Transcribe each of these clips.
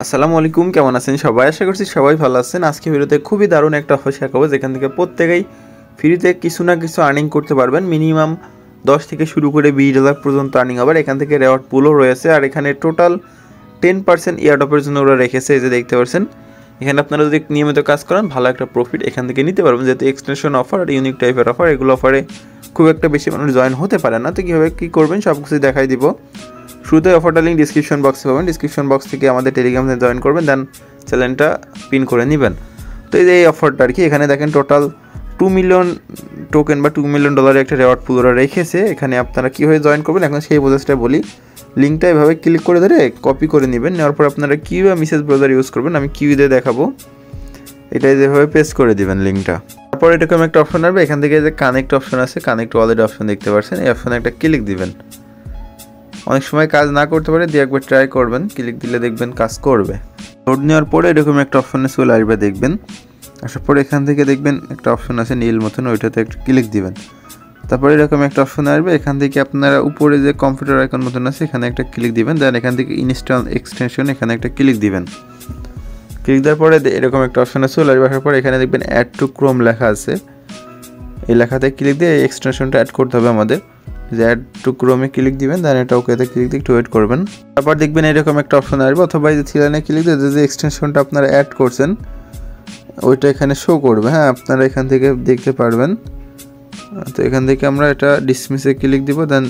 আসসালামু আলাইকুম, কেমন আছেন সবাই? আশা করছি সবাই ভালো আছেন। আজকে ভিডিওতে খুবই দারুণ একটা অফার শেখাবো, যেখান থেকে প্রত্যেকেই ফ্রিতে কিছু না কিছু আর্নিং করতে পারবেন। মিনিমাম 10 থেকে শুরু করে 20,000 পর্যন্ত আর্নিং হবে। এখান থেকে রেওয়ার্ড পুলও রয়েছে, আর এখানে টোটাল 10% ইয়ারডপের জন্য ওরা রেখেছে, এই যে দেখতে পাচ্ছেন। এখানে আপনারা যদি নিয়মিত কাজ করেন ভালো একটা প্রফিট এখান থেকে নিতে পারবেন, যেহেতু এক্সটেনশন অফার আর ইউনিক টাইপের অফার, এগুলো অফারে খুব একটা বেশি মানুষ জয়েন হতে পারে না। তো কীভাবে কী করবেন সব কিছু দেখাই দিব। শুরুতে অফারটা লিঙ্ক ডিসক্রিপশন বক্সে পাবেন। ডিসক্রিপশন বক্স থেকে আমাদের টেলিগ্রামে জয়েন করবেন, দেন চ্যানেলটা পিন করে নেবেন। তো এই অফারটা আর কি, এখানে দেখেন টোটাল 2 মিলিয়ন টোকেন বা $2 মিলিয়ন একটা রেওয়ার্ড পুল ওরা রেখেছে। এখানে আপনারা কীভাবে জয়েন করবেন এখন সেই প্রসেসটা বলি। লিঙ্কটা এভাবে ক্লিক করে ধরে কপি করে নেবেন, নেওয়ার পর আপনারা কিউ মেসেজ ব্রাউজার ইউজ করবেন, আমি কিউ দিয়ে দেখাবো। এটাই যেভাবে পেস্ট করে দিবেন লিঙ্কটা। তারপর এরকম একটা অপশন আসবে, এখান থেকে যে কানেক্ট অপশন আছে, কানেক্ট ওয়ালেট অপশন দেখতে পাচ্ছেন, এই অপশনে একটা ক্লিক দিবেন। অনেক সময় কাজ না করতে পারে, দিয়ে একবার ট্রাই করবেন, ক্লিক দিলে দেখবেন কাজ করবে। লোড নেওয়ার পরে এরকম একটা অপশনে চলে আসবে, দেখবেন। আসার পরে এখান থেকে দেখবেন একটা অপশন আছে নীল মতন, ওইটাতে একটা ক্লিক দিবেন। তারপরে এরকম একটা অপশন আসবে, এখান থেকে আপনারা উপরে যে কম্পিউটার আইকন মতন আছে এখানে একটা ক্লিক দিবেন, দেন এখান থেকে ইনস্টল এক্সটেনশন এখানে একটা ক্লিক দিবেন। ক্লিক দেওয়ার পরে এরকম একটা অপশনে চলে আসবে। আসার পরে এখানে দেখবেন অ্যাড টু ক্রোম লেখা আছে, এই লেখাতে ক্লিক দিয়ে এই এক্সটেনশনটা অ্যাড করতে হবে আমাদের। যে অ্যাড টু ক্রোমে ক্লিক দিবেন, দেন এটা ওকেতে ক্লিক দিয়ে একটু ওয়েট করবেন। তারপর দেখবেন এরকম একটা অপশন আসবে, অথবা এই যে থ্রিলাইনে ক্লিক দিয়ে যে এক্সটেনশনটা আপনারা অ্যাড করছেন ওইটা এখানে শো করবে। হ্যাঁ, আপনারা এখান থেকে দেখতে পারবেন। তো এখান থেকে আমরা এটা ডিসমিসে ক্লিক দিব, দেন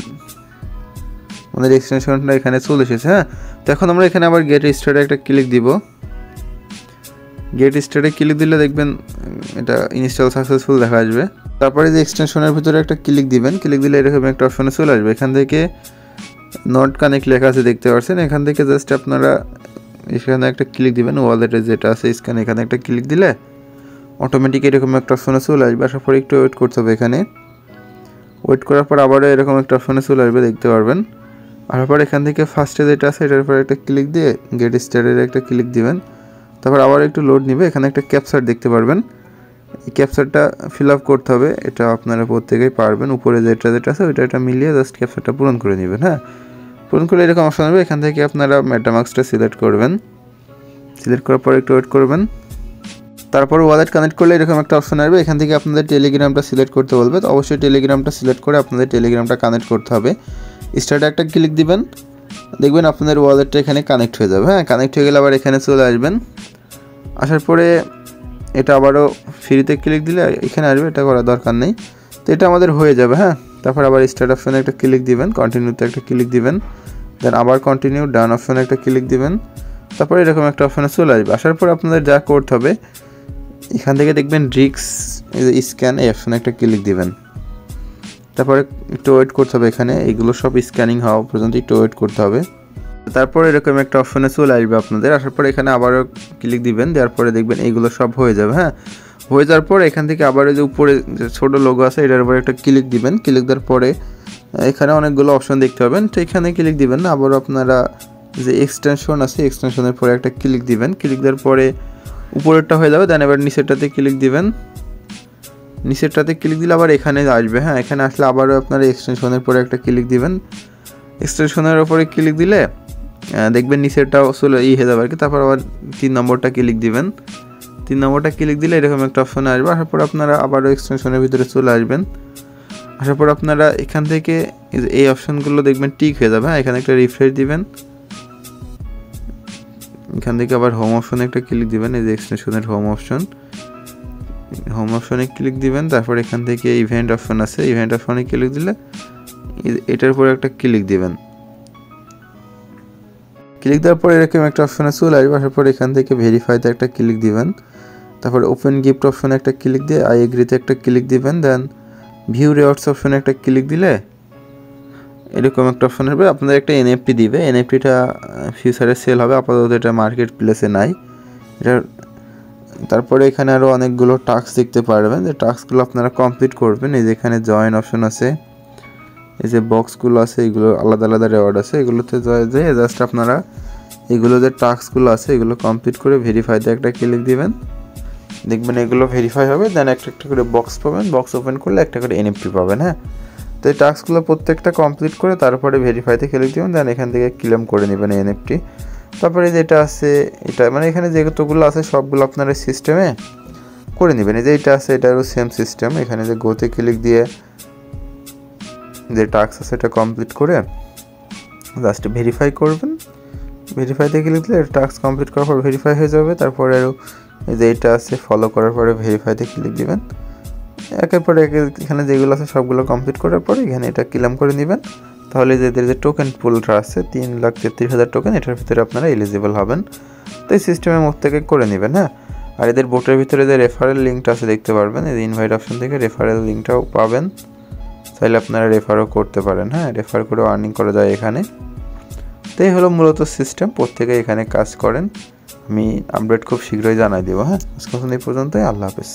আমাদের এক্সটেনশনটা এখানে চলে এসেছে। হ্যাঁ, তো এখন আমরা এখানে আবার গেট স্টার্টে একটা ক্লিক দিব। গেট স্টার্টে ক্লিক দিলে দেখবেন এটা ইনস্টল সাকসেসফুল দেখা আসবে। তারপরে যে এক্সটেনশনের ভিতরে একটা ক্লিক দিবেন, ক্লিক দিলে এরকম একটা অপশনে চলে আসবে। এখান থেকে নট কানেক্ট লেখা আছে দেখতে পাচ্ছেন, এখান থেকে জাস্ট আপনারা এখানে একটা ক্লিক দিবেন, ওয়ালেটে যেটা আছে স্ক্যান, এখানে একটা ক্লিক দিলে অটোমেটিক এরকম একটা অপশনে চলে আসবে। আসার পরে একটু ওয়েট করতে হবে, এখানে ওয়েট করার পর আবারও এরকম একটা অপশনে চলে আসবে, দেখতে পারবেন। আসার পর এখান থেকে ফার্স্টে যেটা আছে এটার উপর একটা ক্লিক দিয়ে গেট স্টার্টের একটা ক্লিক দিবেন। তারপর আবার একটু লোড নিবে, এখানে একটা ক্যাপচার দেখতে পারবেন, এই ক্যাপচারটা ফিল আপ করতে হবে। এটা আপনারা প্রত্যেকেই পারবেন, উপরে যেটা আছে ওইটা মিলিয়ে জাস্ট ক্যাপচারটা পূরণ করে নেবেন। হ্যাঁ, পূরণ করলে এরকম অপশন হবে, এখান থেকে আপনারা মেটামাস্কটা সিলেক্ট করবেন। সিলেক্ট করার পর একটু ওয়েট করবেন। তারপর ওয়ালেট কানেক্ট করলে এরকম একটা অপশন আসবে, এখান থেকে আপনাদের টেলিগ্রামটা সিলেক্ট করতে বলবে। তো অবশ্যই টেলিগ্রামটা সিলেক্ট করে আপনাদের টেলিগ্রামটা কানেক্ট করতে হবে। স্টার্টে একটা ক্লিক দিবেন, দেখবেন আপনাদের ওয়ালেটটা এখানে কানেক্ট হয়ে যাবে। হ্যাঁ, কানেক্ট হয়ে গেলে আবার এখানে চলে আসবেন। আসার পরে এটা আবারও ফ্রিতে ক্লিক দিলে এখানে আসবে, এটা করার দরকার নেই। তো এটা আমাদের হয়ে যাবে। হ্যাঁ, তারপর আবার স্টার্ট অপশনে একটা ক্লিক দিবেন, কন্টিনিউতে একটা ক্লিক দিবেন, দেন আবার কন্টিনিউ, ডান অপশনে একটা ক্লিক দিবেন। তারপরে এরকম একটা অপশনে চলে আসবে। আসার পর আপনাদের যা করতে হবে, এখান থেকে দেখবেন রিক্স স্ক্যান, এই অপশনে একটা ক্লিক দিবেন। তারপরে একটু ওয়েট করতে হবে, এখানে এগুলো সব স্ক্যানিং হওয়া পর্যন্ত একটু ওয়েট করতে হবে। তারপর এরকম একটা অপশনে চলে আসবে আপনাদের। আসার পরে এখানে আবারও ক্লিক দিবেন, দেওয়ার পরে দেখবেন এইগুলো সব হয়ে যাবে। হ্যাঁ, হয়ে যাওয়ার পর এখান থেকে আবার যে উপরে যে ছোটো লোগো আছে এটার উপরে একটা ক্লিক দিবেন। ক্লিক দেওয়ার পরে এখানে অনেকগুলো অপশন দেখতে পাবেন, তো এখানে ক্লিক দিবেন না, আবারও আপনারা যে এক্সটেনশন আছে এক্সটেনশনের পরে একটা ক্লিক দিবেন। ক্লিক দেওয়ার পরে উপরেরটা হয়ে যাবে, দেন এবার নিচেরটাতে ক্লিক দিবেন। নিচেরটাতে ক্লিক দিলে আবার এখানে আসবে। হ্যাঁ, এখানে আসলে আবারও আপনারা এক্সটেনশনের পরে একটা ক্লিক দিবেন। এক্সটেনশনের উপরে ক্লিক দিলে দেখবেন নিচেরটাও চলে হয়ে যাবে আর কি। তারপর আবার 3 নম্বরটা ক্লিক দিবেন। 3 নম্বরটা ক্লিক দিলে এরকম একটা অপশনে আসবে। আসার পর আপনারা আবারও এক্সটেনশনের ভিতরে চলে আসবেন। আসার পর আপনারা এখান থেকে এই অপশনগুলো দেখবেন টিক হয়ে যাবে। হ্যাঁ, এখানে একটা রিফ্রেশ দিবেন। এখান থেকে আবার হোম অপশনে একটা ক্লিক দিবেন, এই যে এক্সটেনশনের হোম অপশন, হোম অপশনে ক্লিক দিবেন। তারপর এখান থেকে ইভেন্ট অপশন আছে, ইভেন্ট অপশনে ক্লিক দিলে এটার উপরে একটা ক্লিক দিবেন। ক্লিক দেওয়ার পর এরকম একটা অপশনে চলে আসবে। আসার পর এখান থেকে ভেরিফাইতে একটা ক্লিক দিবেন। তারপরে ওপেন গিফট অপশনে একটা ক্লিক দিয়ে আই এগ্রিতে একটা ক্লিক দিবেন, দেন ভিউ রিওয়ার্ডস অপশনে একটা ক্লিক দিলে এরকম একটা অপশন হবে, আপনাদের একটা এনএফটি দিবে। এনএফটিটা ফিউচারে সেল হবে, আপাতত এটা মার্কেট প্লেসে নাই এটা। তারপরে এখানে আরও অনেকগুলো টাস্ক দেখতে পারবেন, যে টাস্কগুলো আপনারা কমপ্লিট করবেন। এই যে এখানে জয়েন অপশন আছে, এই যে বক্সগুলো আছে, এগুলো আলাদা আলাদা রেওয়ার্ড আছে, এগুলোতে যেয়ে জাস্ট আপনারা এগুলো যে টাস্কগুলো আছে এগুলো কমপ্লিট করে ভেরিফাইতে একটা ক্লিক দিবেন। দেখবেন এগুলো ভেরিফাই হবে, দেন একটা একটা করে বক্স পাবেন, বক্স ওপেন করলে একটা করে এনএফটি পাবেন। হ্যাঁ, তো এই টাস্কগুলো প্রত্যেকটা কমপ্লিট করে তারপরে ভেরিফাইতে ক্লিক দিবেন, দেন এখান থেকে ক্লেম করে নেবেন এনএফটি। তারপরে যেটা আছে এটা মানে এখানে যেগুলো আছে সবগুলো আপনারা সিস্টেমে করে নেবেন। এই যে এটা আছে এটারও সেম সিস্টেম। এখানে যে গোতে ক্লিক দিয়ে যে টাস্ক আছে এটা কমপ্লিট করে জাস্ট ভেরিফাই করবেন। ভেরিফাইতে ক্লিক দিলে টাস্ক কমপ্লিট করার পর ভেরিফাই হয়ে যাবে। তারপরে আরও এই যে এটা আছে ফলো করার পরে ভেরিফাইতে ক্লিক দিবেন। একের পরে এখানে যেগুলো আছে সবগুলো কমপ্লিট করার পরে এখানে এটা ক্লেম করে নেবেন। তাহলে যে এদের যে টোকেন পুলটা আছে 3,33,000 টোকেন, এটার ভিতরে আপনারা এলিজিবল হবেন। তো এই সিস্টেমের মধ্যে থেকে করে নেবেন। হ্যাঁ, আর এদের বোটের ভিতরে যে রেফারেল লিঙ্কটা আছে দেখতে পারবেন, এই ইনভাইট অপশন থেকে রেফারেল লিঙ্কটাও পাবেন, চাইলে আপনারা রেফারও করতে পারেন। হ্যাঁ, রেফার করেও আর্নিং করা যায় এখানে। তো এই হলো মূলত সিস্টেম, প্রত্যেকে এখানে কাজ করেন। আমি আপডেট খুব শীঘ্রই জানাই দেবো। হ্যাঁ, আজকে এই পর্যন্তই। আল্লাহ হাফেজ।